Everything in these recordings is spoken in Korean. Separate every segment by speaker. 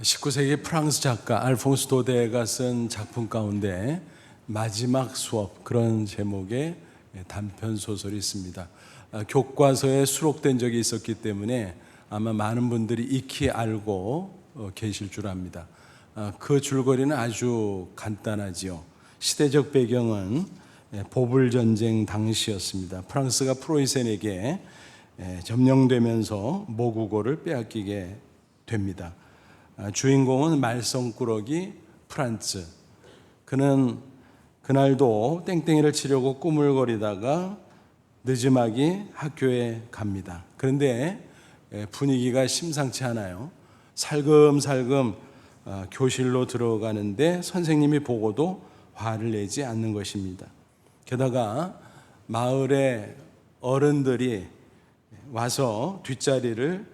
Speaker 1: 19세기 프랑스 작가 알퐁스 도데가 쓴 작품 가운데 마지막 수업, 그런 제목의 단편 소설이 있습니다. 교과서에 수록된 적이 있었기 때문에 아마 많은 분들이 익히 알고 계실 줄 압니다. 그 줄거리는 아주 간단하지요. 시대적 배경은 보불 전쟁 당시였습니다. 프랑스가 프로이센에게 점령되면서 모국어를 빼앗기게 됩니다. 주인공은 말썽꾸러기 프란츠. 그는 그날도 땡땡이를 치려고 꾸물거리다가 늦지막이 학교에 갑니다. 그런데 분위기가 심상치 않아요. 살금살금 교실로 들어가는데 선생님이 보고도 화를 내지 않는 것입니다. 게다가 마을의 어른들이 와서 뒷자리를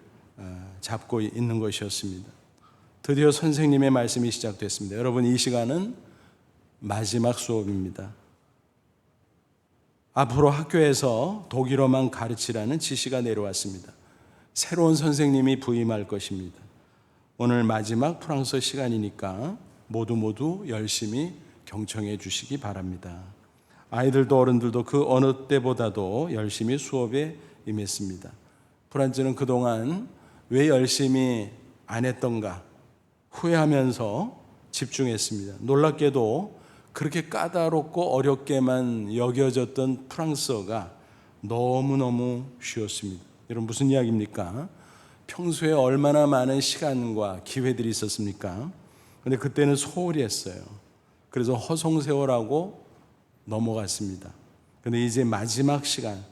Speaker 1: 잡고 있는 것이었습니다. 드디어 선생님의 말씀이 시작됐습니다. 여러분, 이 시간은 마지막 수업입니다. 앞으로 학교에서 독일어만 가르치라는 지시가 내려왔습니다. 새로운 선생님이 부임할 것입니다. 오늘 마지막 프랑스어 시간이니까 모두 열심히 경청해 주시기 바랍니다. 아이들도 어른들도 그 어느 때보다도 열심히 수업에 임했습니다. 프란츠는 그동안 왜 열심히 안 했던가 후회하면서 집중했습니다. 놀랍게도 그렇게 까다롭고 어렵게만 여겨졌던 프랑스어가 너무너무 쉬웠습니다. 여러분, 무슨 이야기입니까? 평소에 얼마나 많은 시간과 기회들이 있었습니까? 근데 그때는 소홀히 했어요. 그래서 허송세월하고 넘어갔습니다. 근데 이제 마지막 시간,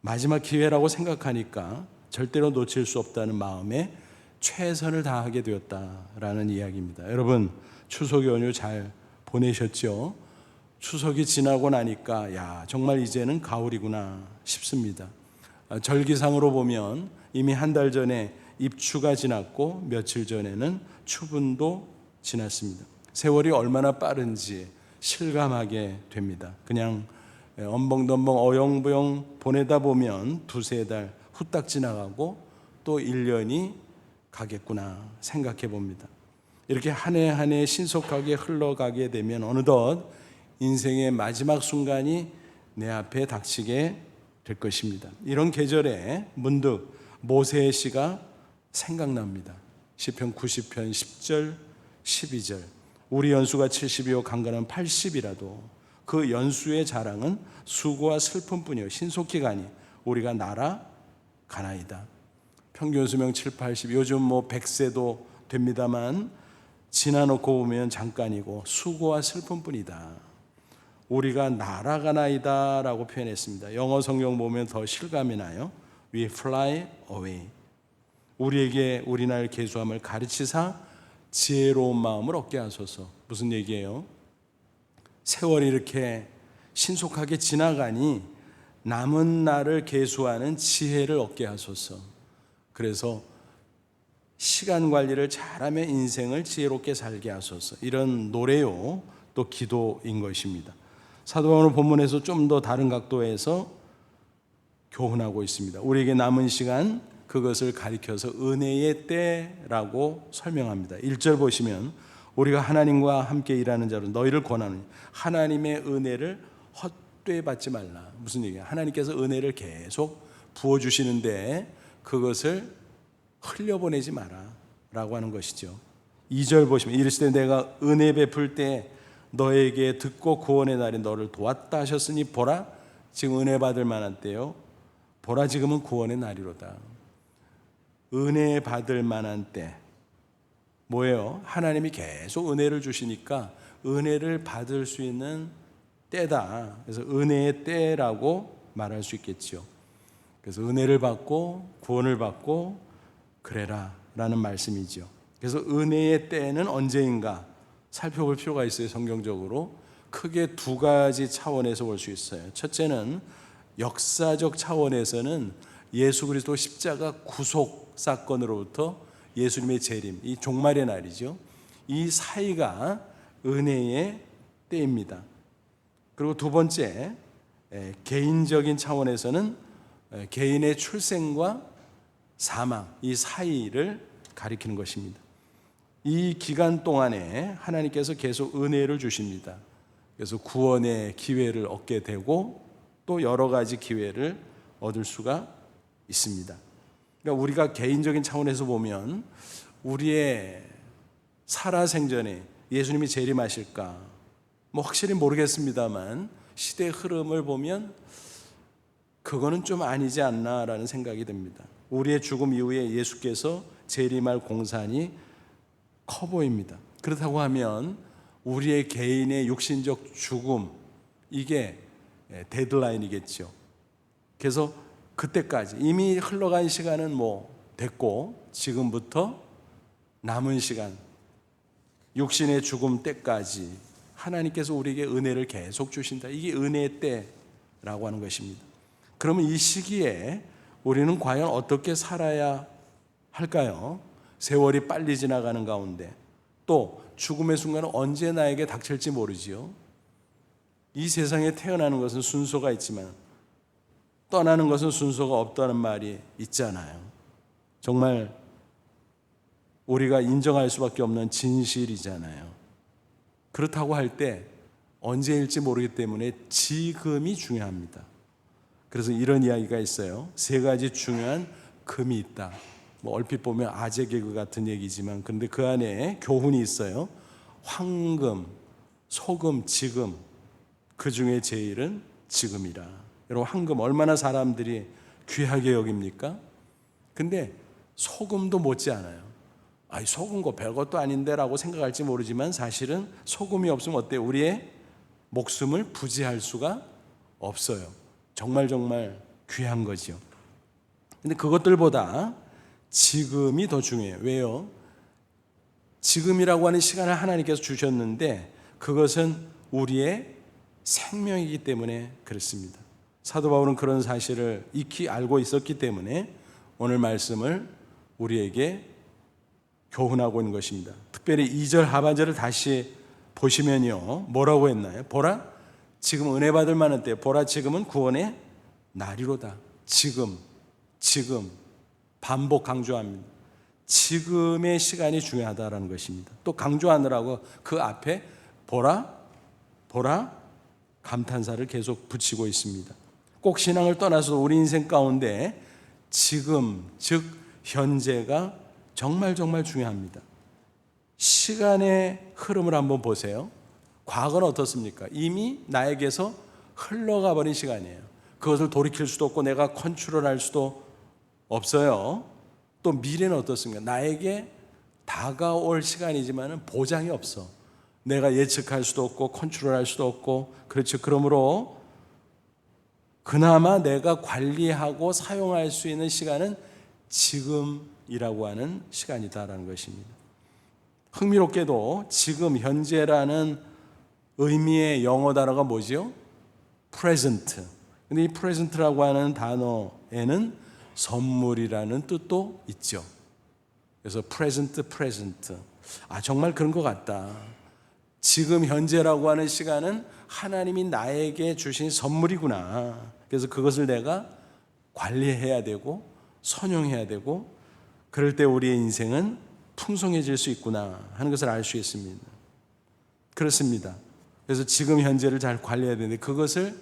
Speaker 1: 마지막 기회라고 생각하니까 절대로 놓칠 수 없다는 마음에 최선을 다하게 되었다라는 이야기입니다. 여러분, 추석 연휴 잘 보내셨죠? 추석이 지나고 나니까 정말 이제는 가을이구나 싶습니다. 절기상으로 보면 이미 한 달 전에 입추가 지났고 며칠 전에는 추분도 지났습니다. 세월이 얼마나 빠른지 실감하게 됩니다. 그냥 엄벙덤벙 어영부영 보내다 보면 두세 달 후딱 지나가고 또 1년이 가겠구나 생각해 봅니다. 이렇게 한 해 한 해 신속하게 흘러가게 되면 어느덧 인생의 마지막 순간이 내 앞에 닥치게 될 것입니다. 이런 계절에 문득 모세의 시가 생각납니다. 시편 90편 10절 12절 우리 연수가 70이요 강간은 80이라도 그 연수의 자랑은 수고와 슬픔뿐이요 신속히 가니 우리가 날아가나이다. 평균 수명 7, 80, 요즘 100세도 됩니다만 지나놓고 보면 잠깐이고 수고와 슬픔뿐이다. 우리가 날아가나이다 라고 표현했습니다. 영어 성경 보면 더 실감이 나요. We fly away. 우리에게 우리나라의 계수함을 가르치사 지혜로운 마음을 얻게 하소서. 무슨 얘기예요? 세월이 이렇게 신속하게 지나가니 남은 날을 계수하는 지혜를 얻게 하소서. 그래서 시간 관리를 잘하며 인생을 지혜롭게 살게 하소서. 이런 노래요, 또 기도인 것입니다. 사도 바울 본문에서 좀 더 다른 각도에서 교훈하고 있습니다. 우리에게 남은 시간, 그것을 가리켜서 은혜의 때라고 설명합니다. 1절 보시면 우리가 하나님과 함께 일하는 자로 너희를 권하노니 하나님의 은혜를 헛되이 받지 말라. 무슨 얘기야? 하나님께서 은혜를 계속 부어주시는데 그것을 흘려보내지 마라 라고 하는 것이죠. 2절 보시면 이르시되 내가 은혜 베풀 때 너에게 듣고 구원의 날에 너를 도왔다 하셨으니 보라 지금 은혜 받을 만한 때요 보라 지금은 구원의 날이로다. 은혜 받을 만한 때 뭐예요? 하나님이 계속 은혜를 주시니까 은혜를 받을 수 있는 때다. 그래서 은혜의 때라고 말할 수 있겠죠. 그래서 은혜를 받고 구원을 받고 그래라 라는 말씀이죠. 그래서 은혜의 때는 언제인가 살펴볼 필요가 있어요. 성경적으로 크게 두 가지 차원에서 볼 수 있어요. 첫째는 역사적 차원에서는 예수 그리스도 십자가 구속 사건으로부터 예수님의 재림, 이 종말의 날이죠. 이 사이가 은혜의 때입니다. 그리고 두 번째, 개인적인 차원에서는 개인의 출생과 사망, 이 사이를 가리키는 것입니다. 이 기간 동안에 하나님께서 계속 은혜를 주십니다. 그래서 구원의 기회를 얻게 되고 또 여러 가지 기회를 얻을 수가 있습니다. 그러니까 우리가 개인적인 차원에서 보면 우리의 살아생전에 예수님이 재림하실까 뭐 확실히 모르겠습니다만 시대의 흐름을 보면 그거는 좀 아니지 않나라는 생각이 듭니다. 우리의 죽음 이후에 예수께서 재림할 공산이 커 보입니다. 그렇다고 하면 우리의 개인의 육신적 죽음 이게 데드라인이겠죠. 그래서 그때까지 이미 흘러간 시간은 뭐 됐고 지금부터 남은 시간 육신의 죽음 때까지 하나님께서 우리에게 은혜를 계속 주신다. 이게 은혜의 때라고 하는 것입니다. 그러면 이 시기에 우리는 과연 어떻게 살아야 할까요? 세월이 빨리 지나가는 가운데 또 죽음의 순간은 언제 나에게 닥칠지 모르지요. 이 세상에 태어나는 것은 순서가 있지만 떠나는 것은 순서가 없다는 말이 있잖아요. 정말 우리가 인정할 수밖에 없는 진실이잖아요. 그렇다고 할 때 언제일지 모르기 때문에 지금이 중요합니다. 그래서 이런 이야기가 있어요. 세 가지 중요한 금이 있다. 뭐 얼핏 보면 아재 개그 같은 얘기지만 근데 그 안에 교훈이 있어요. 황금, 소금, 지금. 그 중에 제일은 지금이라. 여러분 황금 얼마나 사람들이 귀하게 여깁니까? 근데 소금도 못지 않아요. 아이 소금 거 별것도 아닌데 라고 생각할지 모르지만 사실은 소금이 없으면 어때요? 우리의 목숨을 부지할 수가 없어요. 정말 귀한 거죠. 근데 그것들보다 지금이 더 중요해요. 왜요? 지금이라고 하는 시간을 하나님께서 주셨는데 그것은 우리의 생명이기 때문에 그렇습니다. 사도 바울은 그런 사실을 익히 알고 있었기 때문에 오늘 말씀을 우리에게 교훈하고 있는 것입니다. 특별히 2절 하반절을 다시 보시면요. 뭐라고 했나요? 보라, 지금 은혜 받을 만한 때, 보라 지금은 구원의 날이로다. 지금 반복 강조합니다. 지금의 시간이 중요하다라는 것입니다. 또 강조하느라고 그 앞에 보라 감탄사를 계속 붙이고 있습니다. 꼭 신앙을 떠나서 우리 인생 가운데 지금 즉 현재가 정말 중요합니다. 시간의 흐름을 한번 보세요. 과거는 어떻습니까? 이미 나에게서 흘러가 버린 시간이에요. 그것을 돌이킬 수도 없고 내가 컨트롤할 수도 없어요. 또 미래는 어떻습니까? 나에게 다가올 시간이지만 보장이 없어. 내가 예측할 수도 없고 컨트롤할 수도 없고 그렇죠. 그러므로 그나마 내가 관리하고 사용할 수 있는 시간은 지금이라고 하는 시간이다라는 것입니다. 흥미롭게도 지금 현재라는 의미의 영어 단어가 뭐죠? present. 근데 이 present라고 하는 단어에는 선물이라는 뜻도 있죠. 그래서 present. 정말 그런 것 같다. 지금 현재라고 하는 시간은 하나님이 나에게 주신 선물이구나. 그래서 그것을 내가 관리해야 되고 선용해야 되고 그럴 때 우리의 인생은 풍성해질 수 있구나 하는 것을 알 수 있습니다. 그렇습니다. 그래서 지금 현재를 잘 관리해야 되는데 그것을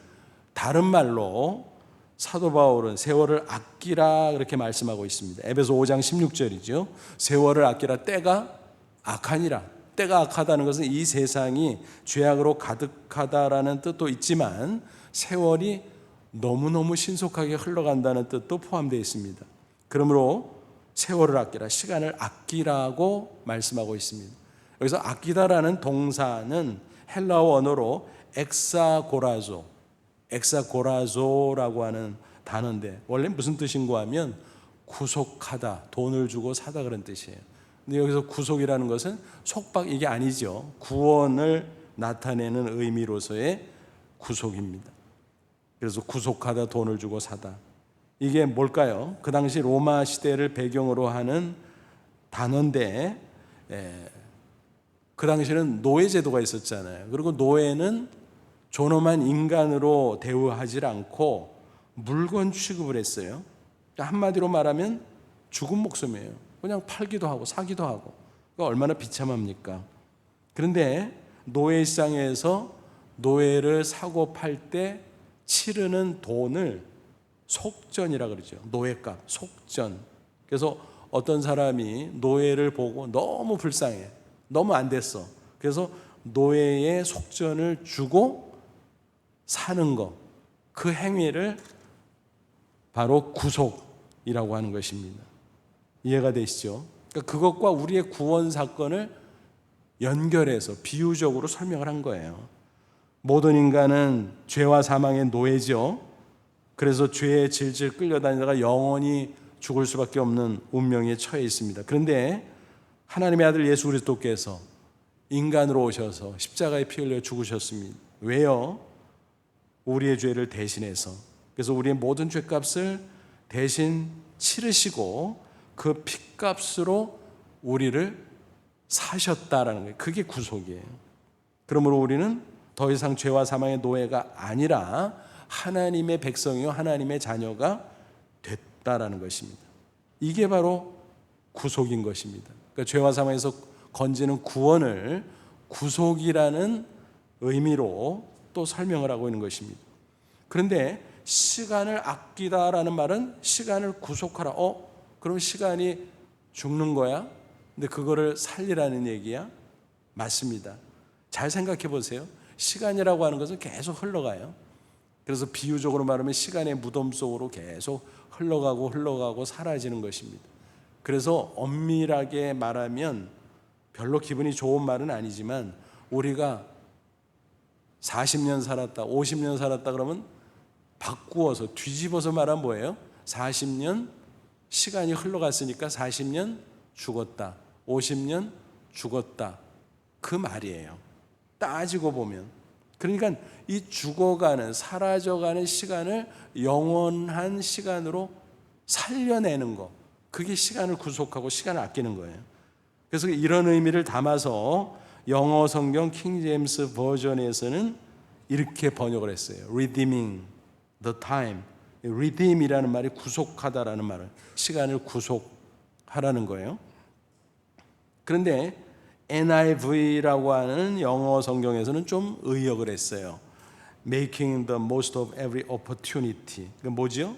Speaker 1: 다른 말로 사도 바울은 세월을 아끼라 그렇게 말씀하고 있습니다. 에베소 5장 16절이죠. 세월을 아끼라 때가 악하니라. 때가 악하다는 것은 이 세상이 죄악으로 가득하다라는 뜻도 있지만 세월이 너무너무 신속하게 흘러간다는 뜻도 포함되어 있습니다. 그러므로 세월을 아끼라, 시간을 아끼라고 말씀하고 있습니다. 여기서 아끼다라는 동사는 헬라어 언어로 엑사고라조라고 하는 단어인데 원래 무슨 뜻인가 하면 구속하다, 돈을 주고 사다 그런 뜻이에요. 근데 여기서 구속이라는 것은 속박 이게 아니죠. 구원을 나타내는 의미로서의 구속입니다. 그래서 구속하다, 돈을 주고 사다. 이게 뭘까요? 그 당시 로마 시대를 배경으로 하는 단어인데 그 당시에는 노예 제도가 있었잖아요. 그리고 노예는 존엄한 인간으로 대우하지 않고 물건 취급을 했어요. 한마디로 말하면 죽은 목숨이에요. 그냥 팔기도 하고 사기도 하고 얼마나 비참합니까? 그런데 노예시장에서 노예를 사고 팔 때 치르는 돈을 속전이라 그러죠. 노예값, 속전. 그래서 어떤 사람이 노예를 보고 너무 불쌍해. 너무 안 됐어. 그래서 노예의 속전을 주고 사는 것. 그 행위를 바로 구속이라고 하는 것입니다. 이해가 되시죠? 그러니까 그것과 우리의 구원 사건을 연결해서 비유적으로 설명을 한 거예요. 모든 인간은 죄와 사망의 노예죠. 그래서 죄에 질질 끌려다니다가 영원히 죽을 수밖에 없는 운명에 처해 있습니다. 그런데 하나님의 아들 예수 그리스도께서 인간으로 오셔서 십자가에 피 흘려 죽으셨습니다. 왜요? 우리의 죄를 대신해서. 그래서 우리의 모든 죄값을 대신 치르시고 그 피값으로 우리를 사셨다라는 거예요. 그게 구속이에요. 그러므로 우리는 더 이상 죄와 사망의 노예가 아니라 하나님의 백성이요 하나님의 자녀가 됐다라는 것입니다. 이게 바로 구속인 것입니다. 그러니까 죄와 사망에서 건지는 구원을 구속이라는 의미로 또 설명을 하고 있는 것입니다. 그런데 시간을 아끼다라는 말은 시간을 구속하라. 그럼 시간이 죽는 거야? 근데 그거를 살리라는 얘기야? 맞습니다. 잘 생각해 보세요. 시간이라고 하는 것은 계속 흘러가요. 그래서 비유적으로 말하면 시간의 무덤 속으로 계속 흘러가고 사라지는 것입니다. 그래서 엄밀하게 말하면 별로 기분이 좋은 말은 아니지만 우리가 40년 살았다, 50년 살았다 그러면 바꾸어서 뒤집어서 말하면 뭐예요? 40년 시간이 흘러갔으니까 40년 죽었다, 50년 죽었다, 그 말이에요. 따지고 보면. 그러니까 이 죽어가는 사라져가는 시간을 영원한 시간으로 살려내는 거, 그게 시간을 구속하고 시간을 아끼는 거예요. 그래서 이런 의미를 담아서 영어 성경 킹 제임스 버전에서는 이렇게 번역을 했어요. Redeeming the time. Redeem이라는 말이 구속하다라는 말을, 시간을 구속하라는 거예요. 그런데 NIV라고 하는 영어 성경에서는 좀 의역을 했어요. Making the most of every opportunity. 그 뭐죠?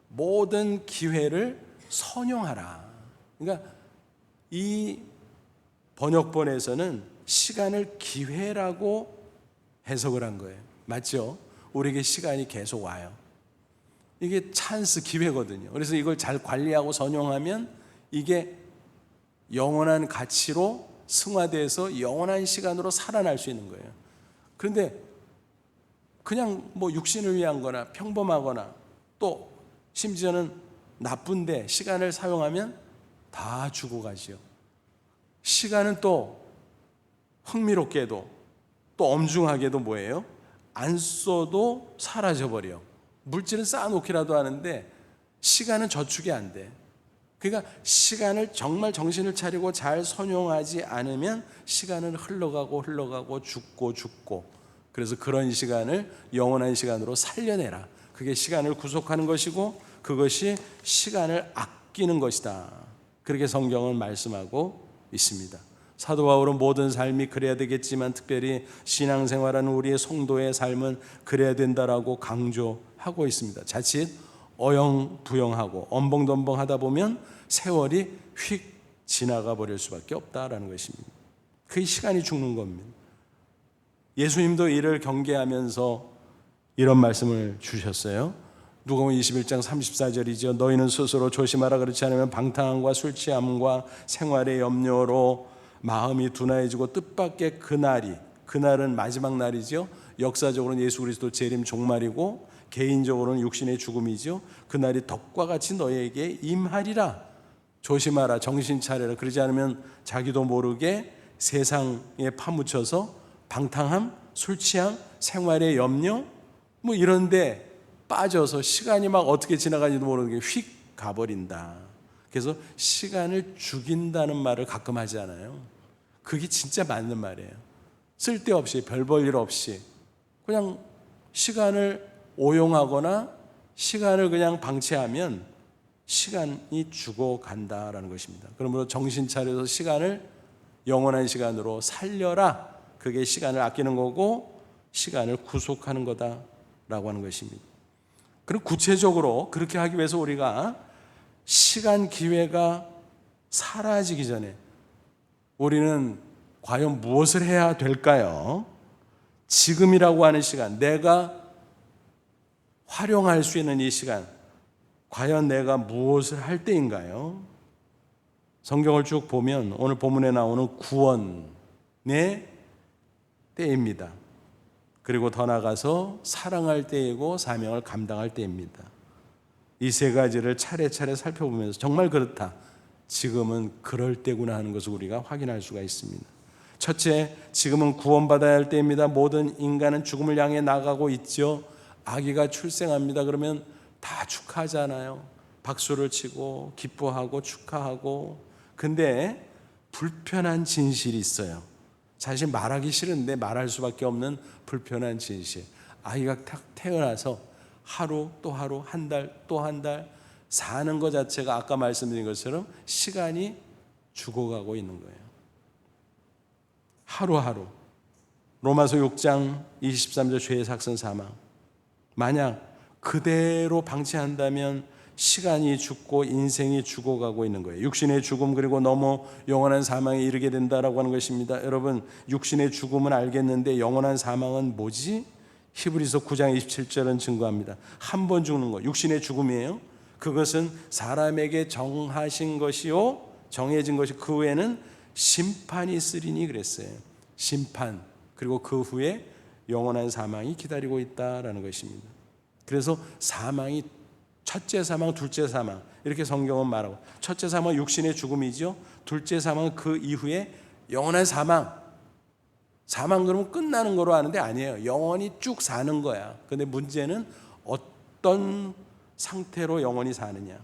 Speaker 1: 모든 기회를 선용하라. 그러니까 이 번역본에서는 시간을 기회라고 해석을 한 거예요. 맞죠? 우리에게 시간이 계속 와요. 이게 찬스, 기회거든요. 그래서 이걸 잘 관리하고 선용하면 이게 영원한 가치로 승화돼서 영원한 시간으로 살아날 수 있는 거예요. 그런데 그냥 뭐 육신을 위한 거나 평범하거나 또 심지어는 나쁜데 시간을 사용하면 다 죽어가지요. 시간은 또 흥미롭게도 또 엄중하게도 뭐예요? 안 써도 사라져버려. 물질은 쌓아놓기라도 하는데 시간은 저축이 안 돼. 그러니까 시간을 정말 정신을 차리고 잘 선용하지 않으면 시간은 흘러가고 죽고 그래서 그런 시간을 영원한 시간으로 살려내라. 그게 시간을 구속하는 것이고 그것이 시간을 아끼는 것이다. 그렇게 성경은 말씀하고 있습니다. 사도 바울은 모든 삶이 그래야 되겠지만 특별히 신앙생활하는 우리의 성도의 삶은 그래야 된다라고 강조하고 있습니다. 자칫 어영부영하고 엄벙덤벙하다 보면 세월이 휙 지나가 버릴 수밖에 없다라는 것입니다. 그 시간이 죽는 겁니다. 예수님도 이를 경계하면서 이런 말씀을 주셨어요. 누가복음 21장 34절이죠. 너희는 스스로 조심하라. 그렇지 않으면 방탕함과 술 취함과 생활의 염려로 마음이 둔해지고 뜻밖의 그날은 마지막 날이죠. 역사적으로는 예수 그리스도 재림 종말이고 개인적으로는 육신의 죽음이죠. 그날이 덕과 같이 너희에게 임하리라. 조심하라, 정신 차려라. 그러지 않으면 자기도 모르게 세상에 파묻혀서 방탕함, 술 취함, 생활의 염려 뭐 이런데 빠져서 시간이 막 어떻게 지나가는지도 모르는 게 휙 가버린다. 그래서 시간을 죽인다는 말을 가끔 하지 않아요? 그게 진짜 맞는 말이에요. 쓸데없이 별 볼 일 없이 그냥 시간을 오용하거나 시간을 그냥 방치하면 시간이 죽어간다라는 것입니다. 그러므로 정신 차려서 시간을 영원한 시간으로 살려라. 그게 시간을 아끼는 거고 시간을 구속하는 거다라고 하는 것입니다. 그럼 구체적으로 그렇게 하기 위해서 우리가 시간 기회가 사라지기 전에 우리는 과연 무엇을 해야 될까요? 지금이라고 하는 시간, 내가 활용할 수 있는 이 시간, 과연 내가 무엇을 할 때인가요? 성경을 쭉 보면 오늘 본문에 나오는 구원의 때입니다. 그리고 더 나아가서 사랑할 때이고 사명을 감당할 때입니다. 이 세 가지를 차례차례 살펴보면서 정말 그렇다, 지금은 그럴 때구나 하는 것을 우리가 확인할 수가 있습니다. 첫째, 지금은 구원받아야 할 때입니다. 모든 인간은 죽음을 향해 나가고 있죠. 아기가 출생합니다. 그러면 다 축하하잖아요. 박수를 치고 기뻐하고 축하하고. 근데 불편한 진실이 있어요. 사실 말하기 싫은데 말할 수밖에 없는 불편한 진실. 아이가 딱 태어나서 하루 또 하루, 한 달 또 한 달 사는 것 자체가 아까 말씀드린 것처럼 시간이 죽어가고 있는 거예요. 하루하루. 로마서 6장 23절 죄의 삭선 사망. 만약 그대로 방치한다면 시간이 죽고 인생이 죽어가고 있는 거예요. 육신의 죽음, 그리고 너무 영원한 사망에 이르게 된다라고 하는 것입니다. 여러분, 육신의 죽음은 알겠는데 영원한 사망은 뭐지? 히브리서 9장 27절은 증거합니다. 한 번 죽는 거, 육신의 죽음이에요. 그것은 사람에게 정하신 것이요, 정해진 것이, 그 후에는 심판이 있으리니 그랬어요. 심판, 그리고 그 후에 영원한 사망이 기다리고 있다라는 것입니다. 그래서 사망이 첫째 사망, 둘째 사망, 이렇게 성경은 말하고, 첫째 사망은 육신의 죽음이죠. 둘째 사망은 그 이후에 영원한 사망. 사망 그러면 끝나는 거로 아는데 아니에요. 영원히 쭉 사는 거야. 근데 문제는 어떤 상태로 영원히 사느냐.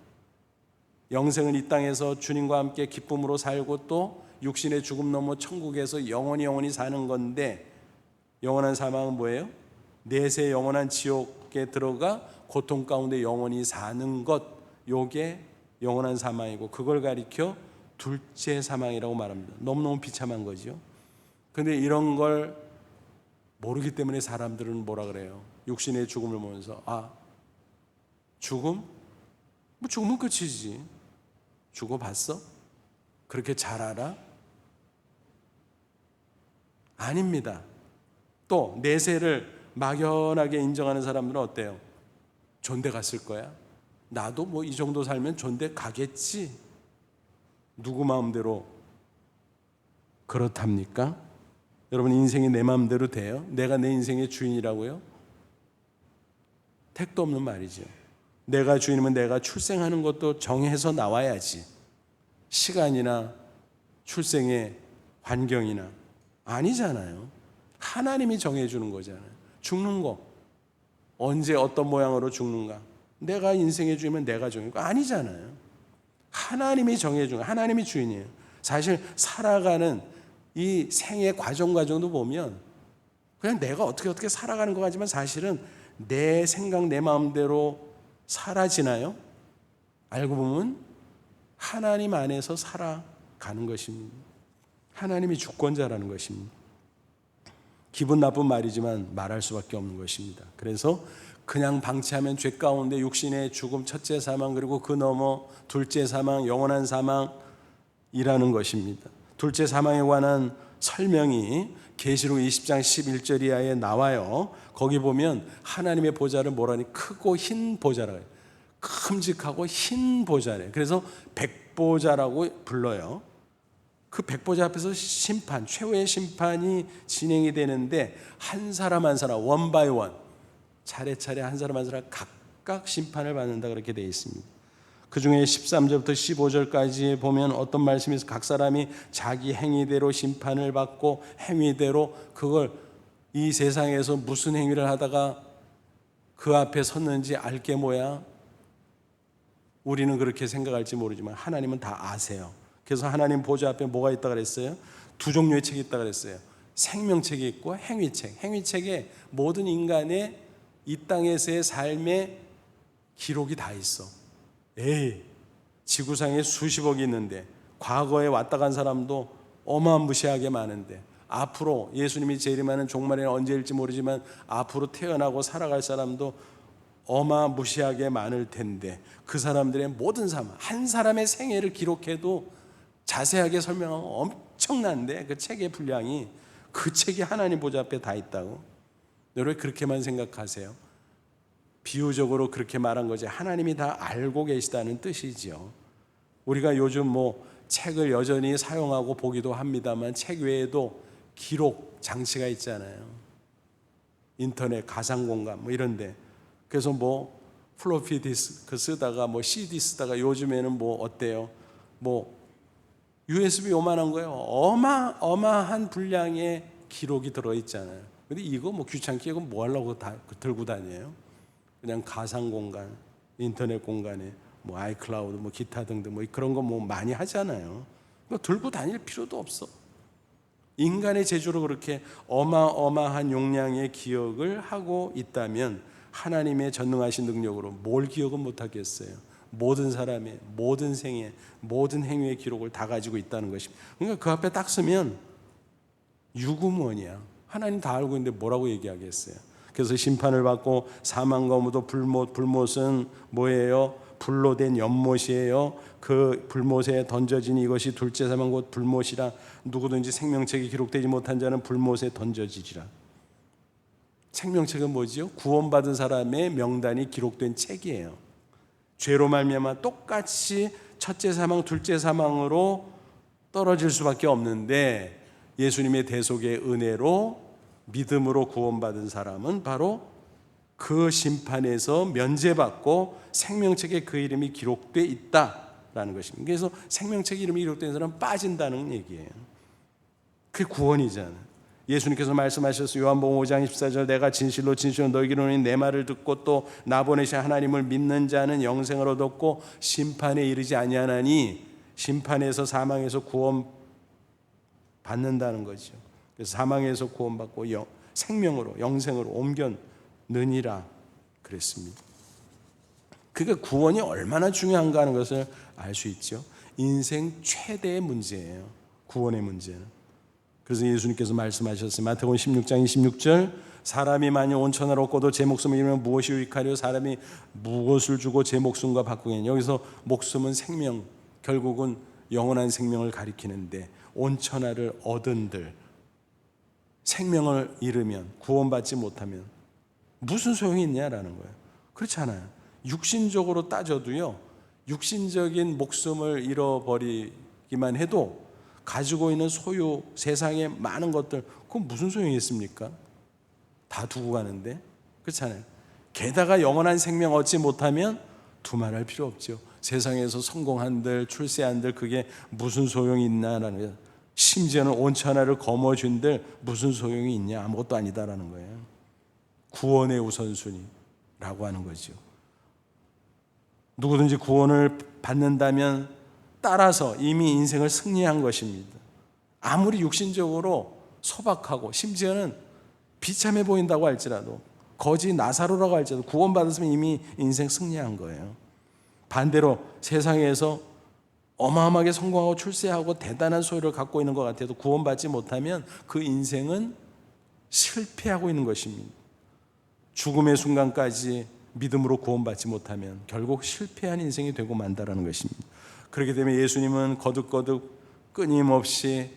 Speaker 1: 영생은 이 땅에서 주님과 함께 기쁨으로 살고, 또 육신의 죽음 넘어 천국에서 영원히 사는 건데, 영원한 사망은 뭐예요? 내세 영원한 지옥에 들어가 고통 가운데 영원히 사는 것, 요게 영원한 사망이고, 그걸 가리켜 둘째 사망이라고 말합니다. 너무너무 비참한 거죠. 그런데 이런 걸 모르기 때문에 사람들은 뭐라 그래요? 육신의 죽음을 보면서, 아, 죽음? 뭐 죽으면 끝이지. 죽어봤어? 그렇게 잘 알아? 아닙니다. 또 내세를 막연하게 인정하는 사람들은 어때요? 존대 갔을 거야. 나도 뭐 이 정도 살면 존대 가겠지. 누구 마음대로 그렇답니까? 여러분, 인생이 내 마음대로 돼요? 내가 내 인생의 주인이라고요? 택도 없는 말이죠. 내가 주인이면 내가 출생하는 것도 정해서 나와야지. 시간이나 출생의 환경이나. 아니잖아요. 하나님이 정해주는 거잖아요. 죽는 거, 언제 어떤 모양으로 죽는가, 내가 인생의 주인이면 내가 정해주는 거 아니잖아요. 하나님이 정해주는, 하나님이 주인이에요. 사실 살아가는 이 생의 과정도 보면 그냥 내가 어떻게 살아가는 것 같지만, 사실은 내 생각, 내 마음대로 사라지나요? 알고 보면 하나님 안에서 살아가는 것입니다. 하나님이 주권자라는 것입니다. 기분 나쁜 말이지만 말할 수밖에 없는 것입니다. 그래서 그냥 방치하면 죄 가운데 육신의 죽음, 첫째 사망, 그리고 그 너머 둘째 사망, 영원한 사망이라는 것입니다. 둘째 사망에 관한 설명이 계시록 20장 11절 이하에 나와요. 거기 보면 하나님의 보좌를 뭐라니, 크고 흰 보좌라고 해요. 큼직하고 흰 보좌래. 그래서 백보좌라고 불러요. 그 백보좌 앞에서 심판, 최후의 심판이 진행이 되는데, 한 사람 한 사람, 원 바이 원, 차례차례 한 사람 한 사람 각각 심판을 받는다, 그렇게 되어 있습니다. 그 중에 13절부터 15절까지 보면 어떤 말씀이 있어요? 각 사람이 자기 행위대로 심판을 받고, 행위대로 그걸 이 세상에서 무슨 행위를 하다가 그 앞에 섰는지 알게 뭐야? 우리는 그렇게 생각할지 모르지만 하나님은 다 아세요. 그래서 하나님 보좌 앞에 뭐가 있다고 그랬어요? 두 종류의 책이 있다고 그랬어요. 생명책이 있고 행위책. 행위책에 모든 인간의 이 땅에서의 삶의 기록이 다 있어. 지구상에 수십억이 있는데 과거에 왔다 간 사람도 어마무시하게 많은데, 앞으로 예수님이 재림하는 종말에는 언제일지 모르지만 앞으로 태어나고 살아갈 사람도 어마무시하게 많을 텐데, 그 사람들의 모든 삶, 한 사람의 생애를 기록해도 자세하게 설명하면 엄청난데, 그 책의 분량이, 그 책이 하나님 보좌 앞에 다 있다고. 여러분 그렇게만 생각하세요. 비유적으로 그렇게 말한 거지 하나님이 다 알고 계시다는 뜻이죠. 우리가 요즘 책을 여전히 사용하고 보기도 합니다만, 책 외에도 기록 장치가 있잖아요. 인터넷 가상공간 이런데, 그래서 플로피 디스크 쓰다가 CD 쓰다가, 요즘에는 어때요? USB 요만한 거예요. 어마어마한 분량의 기록이 들어있잖아요. 근데 이거 귀찮게 이거 뭐 하려고 다 들고 다녀요? 그냥 가상공간, 인터넷 공간에 아이클라우드, 기타 등등 그런 거 많이 하잖아요. 들고 다닐 필요도 없어. 인간의 재주로 그렇게 어마어마한 용량의 기억을 하고 있다면 하나님의 전능하신 능력으로 뭘 기억은 못하겠어요. 모든 사람의 모든 생애, 모든 행위의 기록을 다 가지고 있다는 것입니다. 그러니까 그 앞에 딱 쓰면 유구무원이야. 하나님 다 알고 있는데 뭐라고 얘기하겠어요. 그래서 심판을 받고 사망과 무도 불못은 뭐예요? 불로 된 연못이에요. 그 불못에 던져진 이것이 둘째 사망 곧 불못이라. 누구든지 생명책이 기록되지 못한 자는 불못에 던져지리라. 생명책은 뭐지요? 구원받은 사람의 명단이 기록된 책이에요. 죄로 말미암아 똑같이 첫째 사망, 둘째 사망으로 떨어질 수밖에 없는데, 예수님의 대속의 은혜로 믿음으로 구원받은 사람은 바로 그 심판에서 면제받고 생명책에 그 이름이 기록되어 있다라는 것입니다. 그래서 생명책 이름이 기록된 사람은 빠진다는 얘기예요. 그게 구원이잖아요. 예수님께서 말씀하셨어요. 요한복음 5장 24절, 내가 진실로 너희에게 이르노니 내 말을 듣고 또 나 보내신 하나님을 믿는 자는 영생을 얻었고 심판에 이르지 아니하나니, 심판에서 사망에서 구원 받는다는 거죠. 그래서 사망에서 구원받고 생명으로, 영생으로 옮겨느니라 그랬습니다. 그러니까 구원이 얼마나 중요한가 하는 것을 알 수 있죠. 인생 최대의 문제예요, 구원의 문제는. 그래서 예수님께서 말씀하셨어요. 마태복음 16장 26절, 사람이 만일 온 천하를 얻고도 제 목숨을 잃으면 무엇이 유익하리요? 사람이 무엇을 주고 제 목숨과 바꾸겠냐. 여기서 목숨은 생명, 결국은 영원한 생명을 가리키는데, 온 천하를 얻은들 생명을 잃으면, 구원받지 못하면 무슨 소용이 있냐라는 거예요. 그렇지 않아요. 육신적으로 따져도요, 육신적인 목숨을 잃어버리기만 해도 가지고 있는 소유, 세상의 많은 것들, 그건 무슨 소용이 있습니까? 다 두고 가는데. 그렇잖아요. 게다가 영원한 생명 얻지 못하면 두말할 필요 없죠. 세상에서 성공한들, 출세한들, 그게 무슨 소용이 있나라는 거예요. 심지어는 온 천하를 거머쥔들 무슨 소용이 있냐? 아무것도 아니다라는 거예요. 구원의 우선순위라고 하는 거죠. 누구든지 구원을 받는다면 따라서 이미 인생을 승리한 것입니다. 아무리 육신적으로 소박하고 심지어는 비참해 보인다고 할지라도, 거지 나사로라고 할지라도 구원받았으면 이미 인생 승리한 거예요. 반대로 세상에서 어마어마하게 성공하고 출세하고 대단한 소유를 갖고 있는 것 같아도 구원받지 못하면 그 인생은 실패하고 있는 것입니다. 죽음의 순간까지 믿음으로 구원받지 못하면 결국 실패한 인생이 되고 만다라는 것입니다. 그렇기 때문에 예수님은 거듭거듭 끊임없이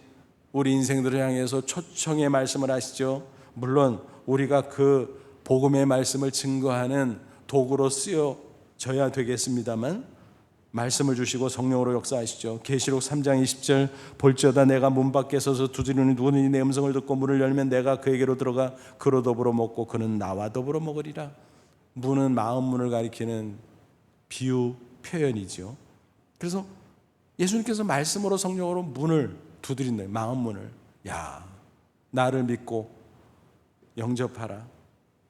Speaker 1: 우리 인생들을 향해서 초청의 말씀을 하시죠. 물론 우리가 그 복음의 말씀을 증거하는 도구로 쓰여져야 되겠습니다만, 말씀을 주시고 성령으로 역사하시죠. 계시록 3장 20절, 볼지어다 내가 문 밖에 서서 두드리니 누구든지 내 음성을 듣고 문을 열면 내가 그에게로 들어가 그로 더불어 먹고 그는 나와 더불어 먹으리라. 문은 마음 문을 가리키는 비유 표현이죠. 그래서 예수님께서 말씀으로 성령으로 문을 두드린다. 마음 문을. 야, 나를 믿고 영접하라.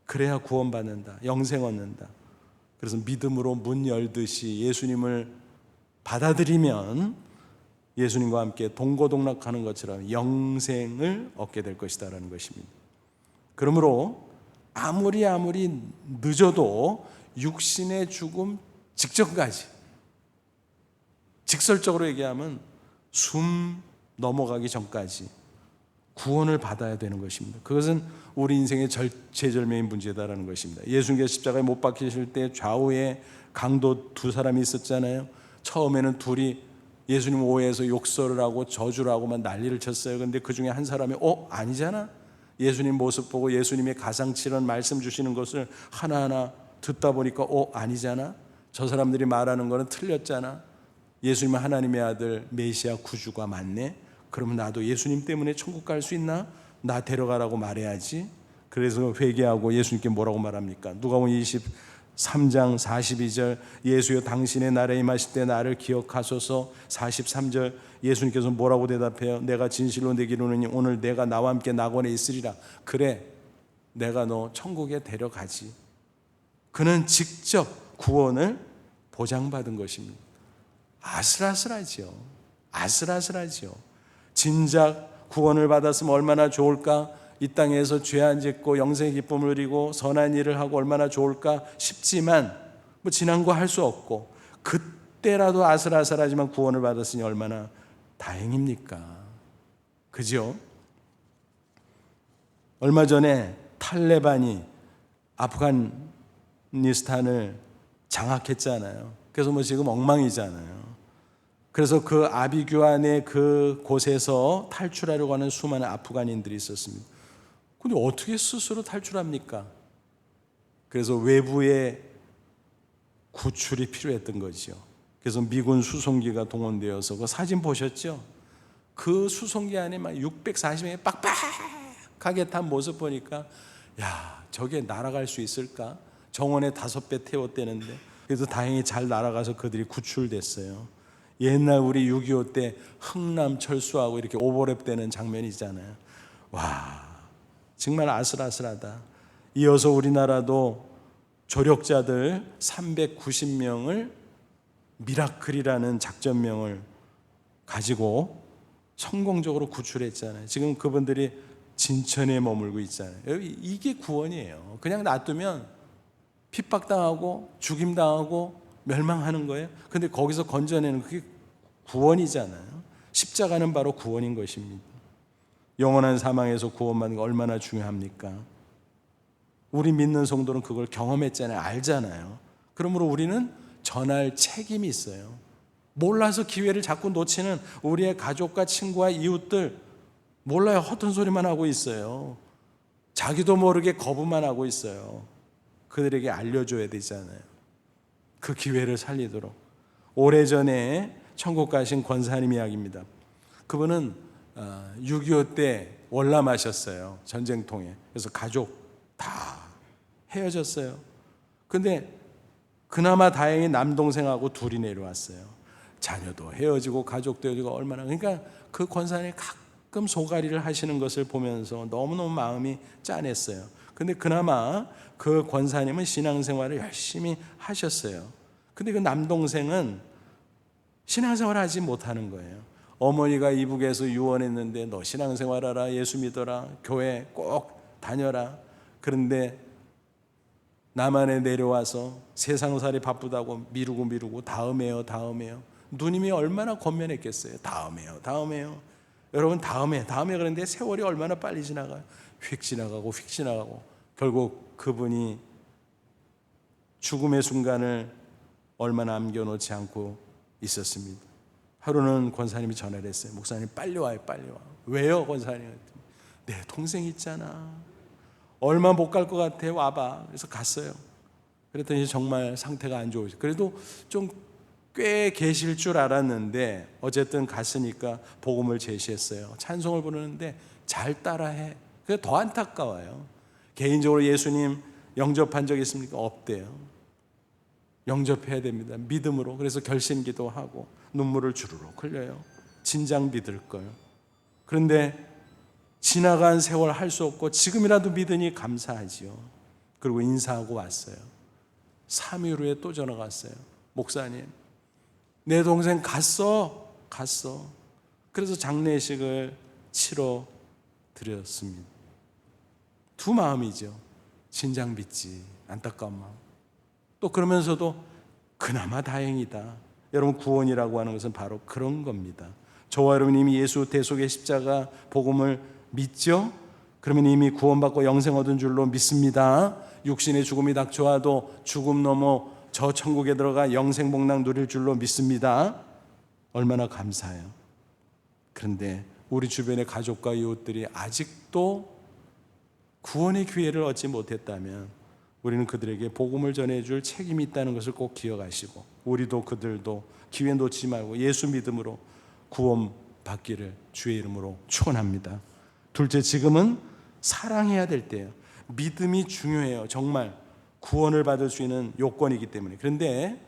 Speaker 1: 그래야 구원받는다. 영생 얻는다. 그래서 믿음으로 문 열듯이 예수님을 받아들이면 예수님과 함께 동고동락하는 것처럼 영생을 얻게 될 것이다라는 것입니다. 그러므로 아무리 늦어도 육신의 죽음 직전까지, 직설적으로 얘기하면 숨 넘어가기 전까지 구원을 받아야 되는 것입니다. 그것은 우리 인생의 절체절명의 문제다라는 것입니다. 예수님께서 십자가에 못 박히실 때 좌우에 강도 두 사람이 있었잖아요. 처음에는 둘이 예수님 오해해서 욕설을 하고 저주를 하고 막 난리를 쳤어요. 그런데 그 중에 한 사람이 아니잖아. 예수님 모습 보고 예수님의 가상치런 말씀 주시는 것을 하나하나 듣다 보니까 아니잖아. 저 사람들이 말하는 거는 틀렸잖아. 예수님은 하나님의 아들 메시아 구주가 맞네. 그러면 나도 예수님 때문에 천국 갈 수 있나? 나 데려가라고 말해야지. 그래서 회개하고 예수님께 뭐라고 말합니까? 누가복음 23장 42절 예수여 당신의 나라에 임하실 때 나를 기억하소서. 43절 예수님께서 뭐라고 대답해요? 내가 진실로 내게 이르노니 오늘 내가 나와 함께 낙원에 있으리라. 그래, 내가 너 천국에 데려가지. 그는 직접 구원을 보장받은 것입니다. 아슬아슬하죠. 아슬아슬하죠. 진작 구원을 받았으면 얼마나 좋을까? 이 땅에서 죄 안 짓고 영생의 기쁨을 누리고 선한 일을 하고 얼마나 좋을까 싶지만 지난 거 할 수 없고 그때라도 아슬아슬하지만 구원을 받았으니 얼마나 다행입니까? 그죠? 얼마 전에 탈레반이 아프가니스탄을 장악했잖아요. 그래서 지금 엉망이잖아요. 그래서 그 아비규환의 그 곳에서 탈출하려고 하는 수많은 아프간인들이 있었습니다. 근데 어떻게 스스로 탈출합니까? 그래서 외부의 구출이 필요했던 거죠. 그래서 미군 수송기가 동원되어서 그 사진 보셨죠? 그 수송기 안에 막 640명이 빡빡하게 탄 모습 보니까 저게 날아갈 수 있을까? 정원에 5배 태웠대는데 그래서 다행히 잘 날아가서 그들이 구출됐어요. 옛날 우리 6.25 때 흥남 철수하고 이렇게 오버랩 되는 장면이잖아요. 와, 정말 아슬아슬하다. 이어서 우리나라도 조력자들 390명을 미라클이라는 작전명을 가지고 성공적으로 구출했잖아요. 지금 그분들이 진천에 머물고 있잖아요. 이게 구원이에요. 그냥 놔두면 핍박당하고 죽임당하고 멸망하는 거예요. 근데 거기서 건져내는 그게 구원이잖아요. 십자가는 바로 구원인 것입니다. 영원한 사망에서 구원받는 게 얼마나 중요합니까? 우리 믿는 성도는 그걸 경험했잖아요. 알잖아요. 그러므로 우리는 전할 책임이 있어요. 몰라서 기회를 자꾸 놓치는 우리의 가족과 친구와 이웃들 몰라요. 허튼 소리만 하고 있어요. 자기도 모르게 거부만 하고 있어요. 그들에게 알려줘야 되잖아요. 그 기회를 살리도록. 오래전에 천국 가신 권사님 이야기입니다. 그분은 6.25 때 월남하셨어요. 전쟁통에. 그래서 가족 다 헤어졌어요. 근데 그나마 다행히 남동생하고 둘이 내려왔어요. 자녀도 헤어지고 가족도 헤어지고 얼마나. 그러니까 그 권사님이 가끔 소가리를 하시는 것을 보면서 너무너무 마음이 짠했어요. 근데 그나마 그 권사님은 신앙생활을 열심히 하셨어요. 근데 그 남동생은 신앙생활을 하지 못하는 거예요. 어머니가 이북에서 유언했는데 너 신앙생활하라, 예수 믿어라, 교회 꼭 다녀라. 그런데 남한에 내려와서 세상살이 바쁘다고 미루고 다음에요. 누님이 얼마나 권면했겠어요. 다음에요. 여러분 다음에 그런데 세월이 얼마나 빨리 지나가요. 휙 지나가고 결국 그분이 죽음의 순간을 얼마 남겨놓지 않고 있었습니다. 하루는 권사님이 전화를 했어요. 목사님 빨리 와요. 왜요 권사님? 내 동생 있잖아. 얼마 못 갈 것 같아. 와봐. 그래서 갔어요. 그랬더니 정말 상태가 안 좋으시죠. 그래도 좀 꽤 계실 줄 알았는데 어쨌든 갔으니까 복음을 제시했어요. 찬송을 부르는데 잘 따라해. 그게 더 안타까워요. 개인적으로 예수님 영접한 적 있습니까? 없대요. 영접해야 됩니다. 믿음으로. 그래서 결심기도 하고 눈물을 주르륵 흘려요. 진작 믿을 걸. 그런데 지나간 세월 할 수 없고 지금이라도 믿으니 감사하지요. 그리고 인사하고 왔어요. 3일 후에 또 전화가 왔어요. 목사님, 내 동생 갔어. 그래서 장례식을 치러 드렸습니다. 두 마음이죠. 진작 믿지, 안타까운 마음. 또 그러면서도 그나마 다행이다. 여러분 구원이라고 하는 것은 바로 그런 겁니다. 저와 여러분 이미 예수 대속의 십자가 복음을 믿죠? 그러면 이미 구원받고 영생 얻은 줄로 믿습니다. 육신의 죽음이 닥쳐와도 죽음 넘어 저 천국에 들어가 영생 복락 누릴 줄로 믿습니다. 얼마나 감사해요. 그런데 우리 주변의 가족과 이웃들이 아직도 구원의 기회를 얻지 못했다면 우리는 그들에게 복음을 전해줄 책임이 있다는 것을 꼭 기억하시고, 우리도 그들도 기회 놓치지 말고 예수 믿음으로 구원받기를 주의 이름으로 축원합니다. 둘째, 지금은 사랑해야 될 때예요. 믿음이 중요해요. 정말 구원을 받을 수 있는 요건이기 때문에. 그런데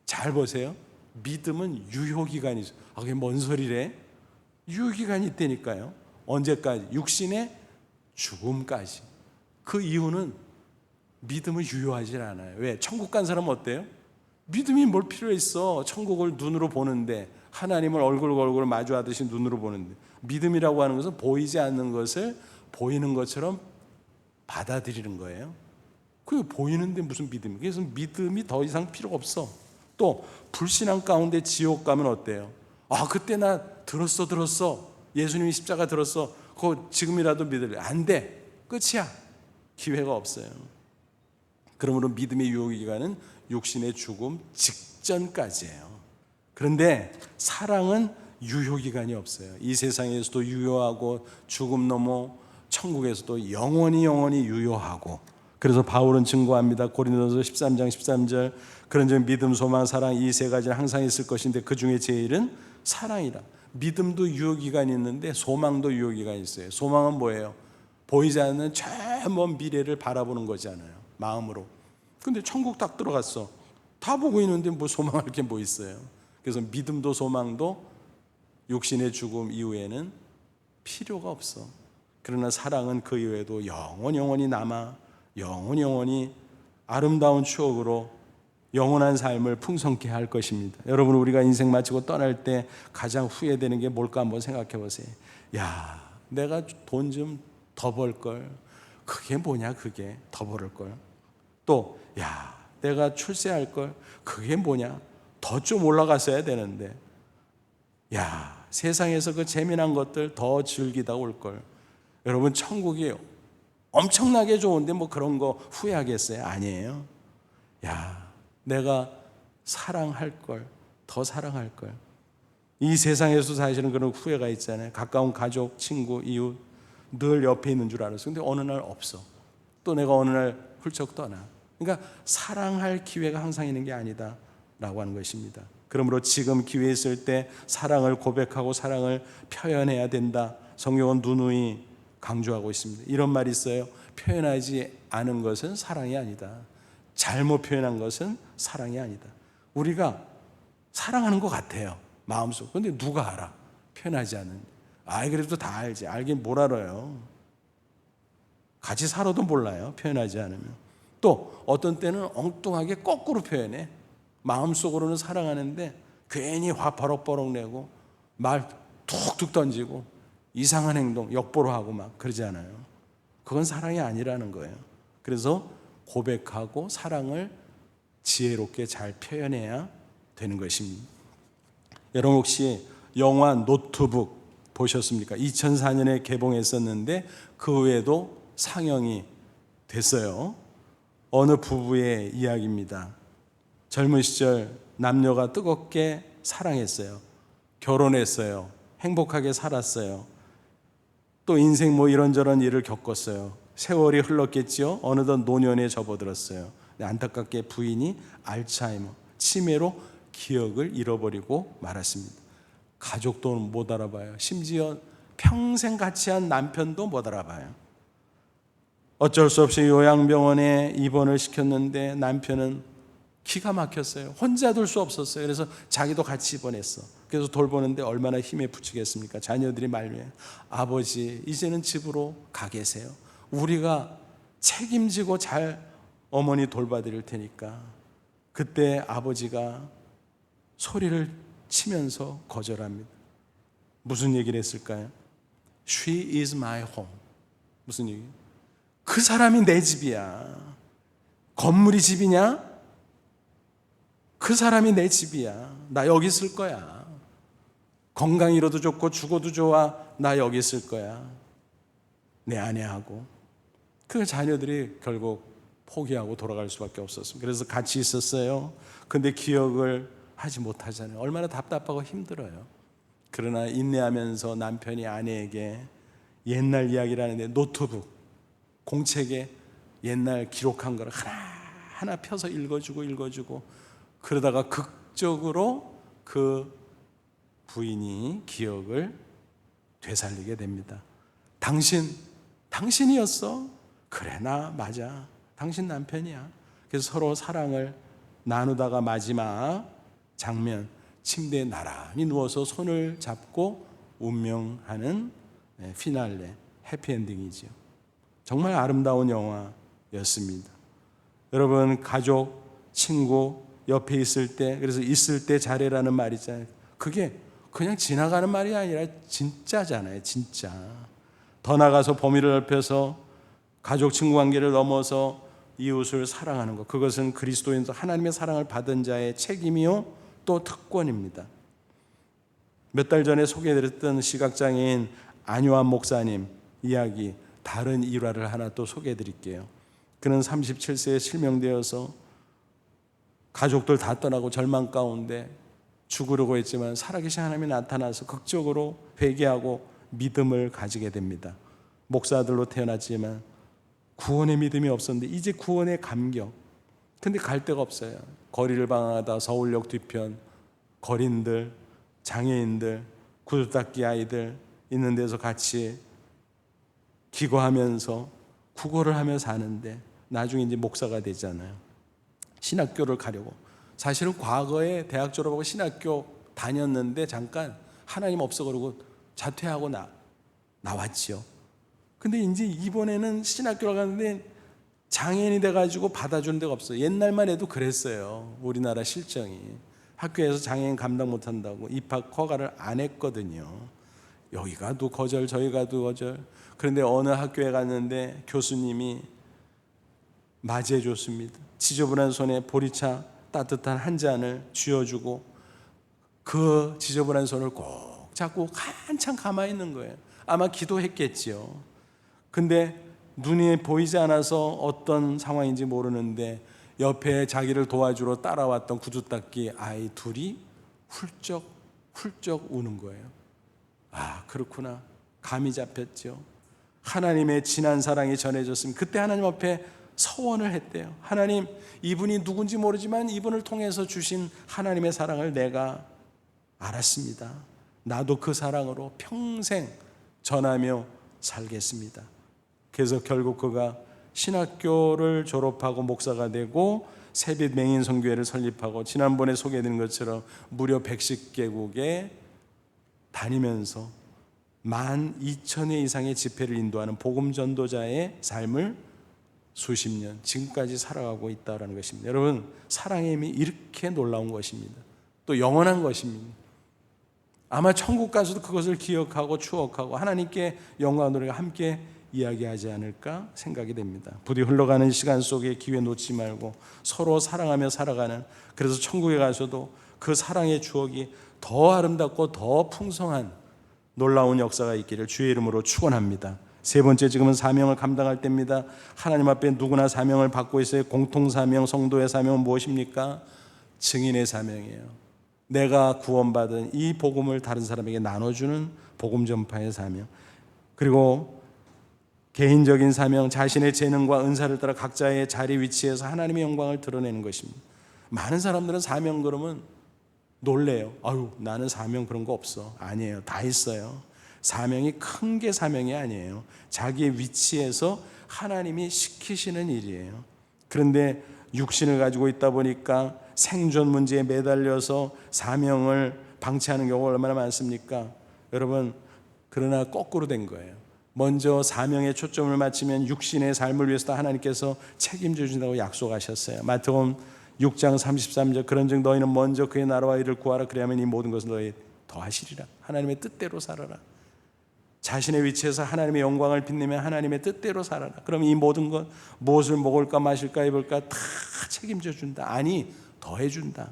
Speaker 1: 잘 보세요. 믿음은 유효기간이 있어요. 그게 뭔 소리래? 유효기간이 있다니까요. 언제까지? 육신의 죽음까지. 그 이유는 믿음은 유효하지 않아요. 왜? 천국 간 사람은 어때요? 믿음이 뭘 필요했어? 천국을 눈으로 보는데, 하나님을 얼굴과 얼굴을 마주하듯이 눈으로 보는데, 믿음이라고 하는 것은 보이지 않는 것을 보이는 것처럼 받아들이는 거예요. 그게 보이는데 무슨 믿음이? 그래서 믿음이 더 이상 필요가 없어. 또 불신앙 가운데 지옥 가면 어때요? 그때 나 들었어. 예수님이 십자가 들었어. 그거 지금이라도 믿을래. 안 돼. 끝이야. 기회가 없어요. 그러므로 믿음의 유효기간은 육신의 죽음 직전까지예요. 그런데 사랑은 유효기간이 없어요. 이 세상에서도 유효하고 죽음 넘어 천국에서도 영원히 유효하고. 그래서 바울은 증거합니다. 고린도서 13장 13절, 그런즉 믿음, 소망, 사랑 이 세 가지는 항상 있을 것인데 그 중에 제일은 사랑이라. 믿음도 유효기간이 있는데 소망도 유효기간이 있어요. 소망은 뭐예요? 보이지 않는 저 먼 미래를 바라보는 거잖아요, 마음으로. 근데 천국 딱 들어갔어. 다 보고 있는데 뭐 소망할 게 뭐 있어요? 그래서 믿음도 소망도 육신의 죽음 이후에는 필요가 없어. 그러나 사랑은 그 이후에도 영원히 남아 영원히 아름다운 추억으로 영원한 삶을 풍성케 할 것입니다. 여러분, 우리가 인생 마치고 떠날 때 가장 후회되는 게 뭘까 한번 생각해 보세요. 야, 내가 돈 좀 더 벌걸. 그게 뭐냐, 그게 더 벌을걸. 또 야, 내가 출세할걸. 그게 뭐냐, 더 좀 올라갔어야 되는데. 야, 세상에서 그 재미난 것들 더 즐기다 올걸. 여러분, 천국이 엄청나게 좋은데 뭐 그런 거 후회하겠어요? 아니에요. 야, 내가 사랑할 걸, 더 사랑할 걸. 이 세상에서 사실은 그런 후회가 있잖아요. 가까운 가족, 친구, 이웃 늘 옆에 있는 줄 알았어. 근데 어느 날 없어. 또 내가 어느 날 훌쩍 떠나. 그러니까 사랑할 기회가 항상 있는 게 아니다 라고 하는 것입니다. 그러므로 지금 기회 있을 때 사랑을 고백하고 사랑을 표현해야 된다. 성경은 누누이 강조하고 있습니다. 이런 말이 있어요. 표현하지 않은 것은 사랑이 아니다. 잘못 표현한 것은 사랑이 아니다. 우리가 사랑하는 것 같아요, 마음속. 그런데 누가 알아? 표현하지 않는데. 그래도 다 알지. 알긴 뭘 알아요. 같이 살아도 몰라요, 표현하지 않으면. 또 어떤 때는 엉뚱하게 거꾸로 표현해. 마음속으로는 사랑하는데 괜히 화 버럭버럭 내고 말 툭툭 던지고 이상한 행동, 역보로 하고 막 그러지 않아요. 그건 사랑이 아니라는 거예요. 그래서 고백하고 사랑을 지혜롭게 잘 표현해야 되는 것입니다. 여러분, 혹시 영화 노트북 보셨습니까? 2004년에 개봉했었는데 그 후에도 상영이 됐어요. 어느 부부의 이야기입니다. 젊은 시절 남녀가 뜨겁게 사랑했어요. 결혼했어요. 행복하게 살았어요. 또 인생 뭐 이런저런 일을 겪었어요. 세월이 흘렀겠죠. 어느덧 노년에 접어들었어요. 안타깝게 부인이 알츠하이머, 치매로 기억을 잃어버리고 말았습니다. 가족도 못 알아봐요. 심지어 평생 같이 한 남편도 못 알아봐요. 어쩔 수 없이 요양병원에 입원을 시켰는데 남편은 기가 막혔어요. 혼자 둘 수 없었어요. 그래서 자기도 같이 입원했어. 그래서 돌보는데 얼마나 힘에 부치겠습니까? 자녀들이 말해, 아버지 이제는 집으로 가 계세요. 우리가 책임지고 잘 어머니 돌봐드릴 테니까. 그때 아버지가 소리를 치면서 거절합니다. 무슨 얘기를 했을까요? She is my home. 무슨 얘기? 그 사람이 내 집이야. 건물이 집이냐? 그 사람이 내 집이야. 나 여기 있을 거야. 건강 잃어도 좋고 죽어도 좋아. 나 여기 있을 거야. 내 아내하고. 그 자녀들이 결국 포기하고 돌아갈 수밖에 없었습니다. 그래서 같이 있었어요. 근데 기억을 하지 못하잖아요. 얼마나 답답하고 힘들어요. 그러나 인내하면서 남편이 아내에게 옛날 이야기를 하는데 노트북, 공책에 옛날 기록한 걸 하나하나 펴서 읽어주고 그러다가 극적으로 그 부인이 기억을 되살리게 됩니다. 당신이었어? 그래, 나 맞아. 당신 남편이야. 그래서 서로 사랑을 나누다가 마지막 장면, 침대에 나란히 누워서 손을 잡고 운명하는 피날레, 해피엔딩이죠. 정말 아름다운 영화였습니다. 여러분, 가족, 친구 옆에 있을 때, 그래서 있을 때 잘해라는 말 있잖아요. 그게 그냥 지나가는 말이 아니라 진짜잖아요. 진짜. 더 나가서 범위를 넓혀서 가족, 친구 관계를 넘어서 이웃을 사랑하는 것, 그것은 그리스도인으로 하나님의 사랑을 받은 자의 책임이요 또 특권입니다. 몇 달 전에 소개해드렸던 시각장애인 안요한 목사님 이야기, 다른 일화를 하나 또 소개해드릴게요. 그는 37세에 실명되어서 가족들 다 떠나고 절망 가운데 죽으려고 했지만 살아계신 하나님이 나타나서 극적으로 회개하고 믿음을 가지게 됩니다. 목사들로 태어났지만 구원의 믿음이 없었는데 이제 구원의 감격. 근데 갈 데가 없어요. 거리를 방황하다 서울역 뒤편 거린들, 장애인들, 구두닦이 아이들 있는 데서 같이 기거하면서 구걸을 하며 사는데 나중에 이제 목사가 되잖아요. 신학교를 가려고. 사실은 과거에 대학 졸업하고 신학교 다녔는데 잠깐 하나님 없어 그러고 자퇴하고 나왔지요. 근데 이제 이번에는 신학교를 가는데 장애인이 돼가지고 받아주는 데가 없어요. 옛날만 해도 그랬어요. 우리나라 실정이. 학교에서 장애인 감당 못한다고 입학 허가를 안 했거든요. 여기 가도 거절, 저기 가도 거절. 그런데 어느 학교에 갔는데 교수님이 맞이해 줬습니다. 지저분한 손에 보리차 따뜻한 한 잔을 쥐어주고 그 지저분한 손을 꼭 잡고 한참 가만히 있는 거예요. 아마 기도했겠지요. 근데 눈이 보이지 않아서 어떤 상황인지 모르는데 옆에 자기를 도와주러 따라왔던 구두닦이 아이 둘이 훌쩍 우는 거예요. 아, 그렇구나. 감이 잡혔죠. 하나님의 진한 사랑이 전해졌으면 그때 하나님 앞에 서원을 했대요. 하나님, 이분이 누군지 모르지만 이분을 통해서 주신 하나님의 사랑을 내가 알았습니다. 나도 그 사랑으로 평생 전하며 살겠습니다. 그래서 결국 그가 신학교를 졸업하고 목사가 되고 새빛 맹인 선교회를 설립하고 지난번에 소개해드린 것처럼 무려 110개국에 다니면서 12,000회 이상의 집회를 인도하는 복음 전도자의 삶을 수십 년 지금까지 살아가고 있다는 것입니다. 여러분, 사랑의 힘이 이렇게 놀라운 것입니다. 또 영원한 것입니다. 아마 천국 가서도 그것을 기억하고 추억하고 하나님께 영광 노래가 함께 이야기하지 않을까 생각이 됩니다. 부디 흘러가는 시간 속에 기회 놓지 말고 서로 사랑하며 살아가는, 그래서 천국에 가서도 그 사랑의 추억이 더 아름답고 더 풍성한 놀라운 역사가 있기를 주의 이름으로 축원합니다. 세 번째, 지금은 사명을 감당할 때입니다. 하나님 앞에 누구나 사명을 받고 있어요. 공통 사명, 성도의 사명은 무엇입니까? 증인의 사명이에요. 내가 구원받은 이 복음을 다른 사람에게 나눠주는 복음 전파의 사명. 그리고 개인적인 사명, 자신의 재능과 은사를 따라 각자의 자리 위치에서 하나님의 영광을 드러내는 것입니다. 많은 사람들은 사명 그러면 놀래요. 아유, 나는 사명 그런 거 없어. 아니에요. 다 있어요. 사명이 큰 게 사명이 아니에요. 자기의 위치에서 하나님이 시키시는 일이에요. 그런데 육신을 가지고 있다 보니까 생존 문제에 매달려서 사명을 방치하는 경우가 얼마나 많습니까? 여러분, 그러나 거꾸로 된 거예요. 먼저 사명에 초점을 맞추면 육신의 삶을 위해서 하나님께서 책임져 주신다고 약속하셨어요. 마태복음 6장 33절, 그런즉 너희는 먼저 그의 나라와 의를 구하라. 그리하면 이 모든 것을 너희 더하시리라. 하나님의 뜻대로 살아라. 자신의 위치에서 하나님의 영광을 빛내며 하나님의 뜻대로 살아라. 그럼 이 모든 것, 무엇을 먹을까 마실까 입을까 다 책임져 준다. 아니, 더해 준다.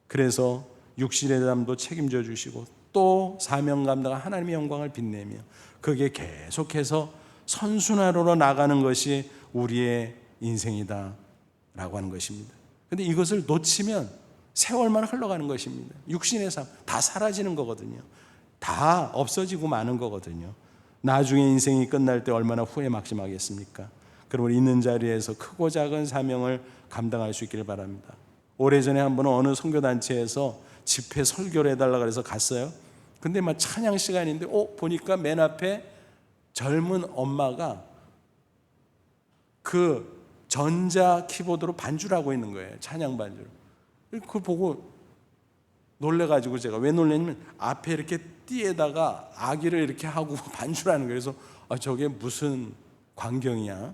Speaker 1: 그래서 육신의 삶도 책임져 주시고 또 사명 감당한 하나님의 영광을 빛내며 그게 계속해서 선순환으로 나가는 것이 우리의 인생이다 라고 하는 것입니다. 그런데 이것을 놓치면 세월만 흘러가는 것입니다. 육신의 삶 다 사라지는 거거든요. 다 없어지고 마는 거거든요. 나중에 인생이 끝날 때 얼마나 후회 막심하겠습니까? 그러므로 있는 자리에서 크고 작은 사명을 감당할 수 있기를 바랍니다. 오래전에 한 번은 어느 선교단체에서 집회 설교를 해달라고 해서 갔어요. 근데 막 찬양 시간인데 보니까 맨 앞에 젊은 엄마가 그 전자 키보드로 반주를 하고 있는 거예요. 찬양 반주를. 그걸 보고 놀래가지고 제가 왜 놀랬냐면 앞에 이렇게 띠에다가 아기를 이렇게 하고 반주를 하는 거예요. 그래서 저게 무슨 광경이야?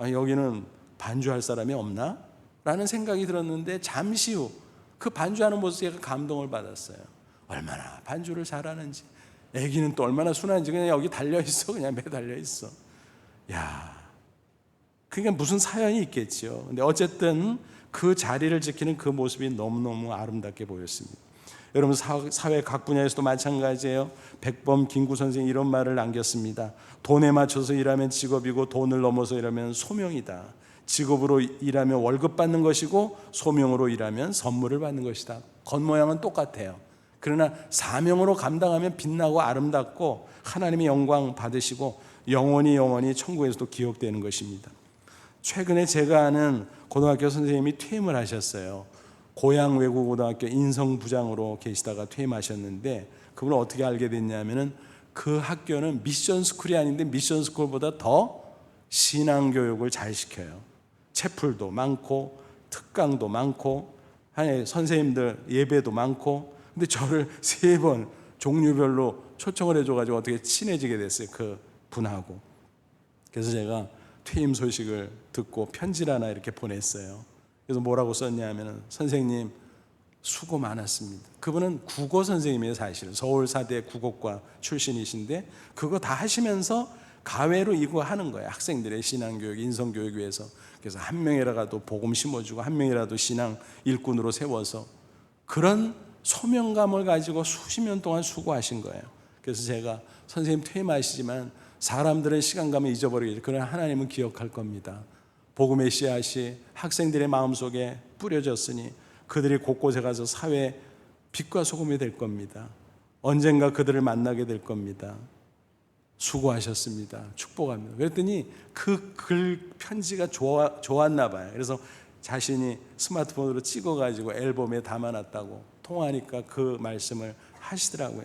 Speaker 1: 여기는 반주할 사람이 없나? 라는 생각이 들었는데 잠시 후 그 반주하는 모습에 감동을 받았어요. 얼마나 반주를 잘하는지, 아기는 또 얼마나 순한지 그냥 여기 달려있어. 그냥 매달려있어. 야, 그러니까 무슨 사연이 있겠죠. 근데 어쨌든 그 자리를 지키는 그 모습이 너무너무 아름답게 보였습니다. 여러분, 사회 각 분야에서도 마찬가지예요. 백범 김구 선생이 이런 말을 남겼습니다. 돈에 맞춰서 일하면 직업이고 돈을 넘어서 일하면 소명이다. 직업으로 일하면 월급 받는 것이고 소명으로 일하면 선물을 받는 것이다. 겉모양은 똑같아요. 그러나 사명으로 감당하면 빛나고 아름답고 하나님의 영광 받으시고 영원히 천국에서도 기억되는 것입니다. 최근에 제가 아는 고등학교 선생님이 퇴임을 하셨어요. 고양 외국고등학교 인성부장으로 계시다가 퇴임하셨는데 그분을 어떻게 알게 됐냐면은 그 학교는 미션 스쿨이 아닌데 미션 스쿨보다 더 신앙교육을 잘 시켜요. 채플도 많고 특강도 많고 선생님들 예배도 많고. 근데 저를 3번 종류별로 초청을 해줘가지고 어떻게 친해지게 됐어요, 그 분하고. 그래서 제가 퇴임 소식을 듣고 편지를 하나 이렇게 보냈어요. 그래서 뭐라고 썼냐면은 선생님 수고 많았습니다. 그분은 국어 선생님이에요. 사실은 서울사대 국어과 출신이신데 그거 다 하시면서 가외로 이거 하는 거예요. 학생들의 신앙교육, 인성교육 위해서. 그래서 한 명이라도 복음 심어주고 한 명이라도 신앙 일꾼으로 세워서 그런 소명감을 가지고 수십 년 동안 수고하신 거예요. 그래서 제가 선생님 퇴임하시지만 사람들은 시간 가면 잊어버리겠죠. 그러나 하나님은 기억할 겁니다. 복음의 씨앗이 학생들의 마음속에 뿌려졌으니 그들이 곳곳에 가서 사회 빛과 소금이 될 겁니다. 언젠가 그들을 만나게 될 겁니다. 수고하셨습니다. 축복합니다. 그랬더니 그 글 편지가 좋았나 봐요. 그래서 자신이 스마트폰으로 찍어가지고 앨범에 담아놨다고 통화하니까 그 말씀을 하시더라고요.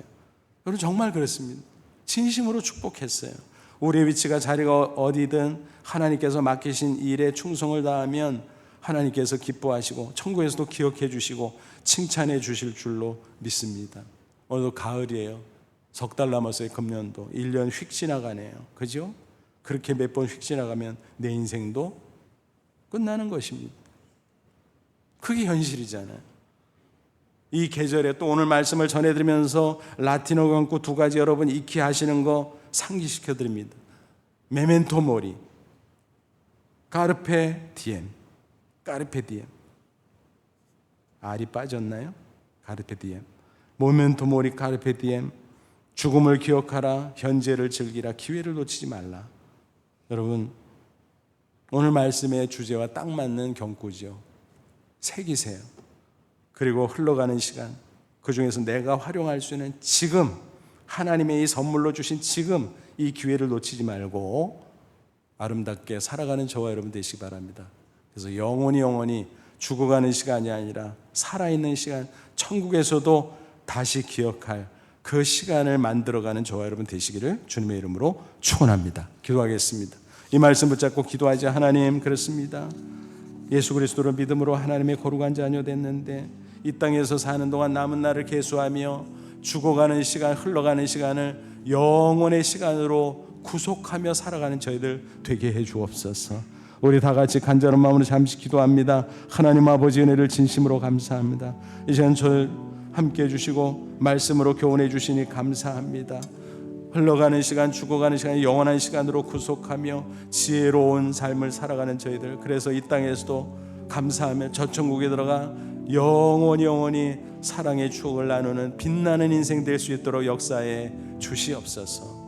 Speaker 1: 여러분 정말 그렇습니다. 진심으로 축복했어요. 우리의 위치가 자리가 어디든 하나님께서 맡기신 일에 충성을 다하면 하나님께서 기뻐하시고 천국에서도 기억해 주시고 칭찬해 주실 줄로 믿습니다. 오늘도 가을이에요. 석 달 남았어요. 금년도 1년 휙 지나가네요. 그죠? 그렇게 몇 번 휙 지나가면 내 인생도 끝나는 것입니다. 그게 현실이잖아요. 이 계절에 또 오늘 말씀을 전해드리면서 라틴어 강구 2가지 여러분 익히 하시는 거 상기시켜드립니다. 메멘토 모리, 까르페 디엠. 까르페 디엠. 알이 빠졌나요? 까르페 디엠. 모멘토 모리 까르페 디엠. 죽음을 기억하라. 현재를 즐기라. 기회를 놓치지 말라. 여러분 오늘 말씀의 주제와 딱 맞는 경구죠. 새기세요. 그리고 흘러가는 시간 그 중에서 내가 활용할 수 있는 지금 하나님의 이 선물로 주신 지금 이 기회를 놓치지 말고 아름답게 살아가는 저와 여러분 되시기 바랍니다. 그래서 영원히 죽어가는 시간이 아니라 살아있는 시간 천국에서도 다시 기억할 그 시간을 만들어가는 저와 여러분 되시기를 주님의 이름으로 축원합니다. 기도하겠습니다. 이 말씀 붙잡고 기도하자. 하나님 그렇습니다. 예수 그리스도를 믿음으로 하나님의 거룩한 자녀 됐는데 이 땅에서 사는 동안 남은 날을 계수하며 죽어가는 시간, 흘러가는 시간을 영원의 시간으로 구속하며 살아가는 저희들 되게 해 주옵소서. 우리 다 같이 간절한 마음으로 잠시 기도합니다. 하나님 아버지 은혜를 진심으로 감사합니다. 이제는 저를 함께 해주시고 말씀으로 교훈해 주시니 감사합니다. 흘러가는 시간, 죽어가는 시간, 영원한 시간으로 구속하며 지혜로운 삶을 살아가는 저희들, 그래서 이 땅에서도 감사하며 저 천국에 들어가 영원히 사랑의 추억을 나누는 빛나는 인생 될 수 있도록 역사해 주시옵소서.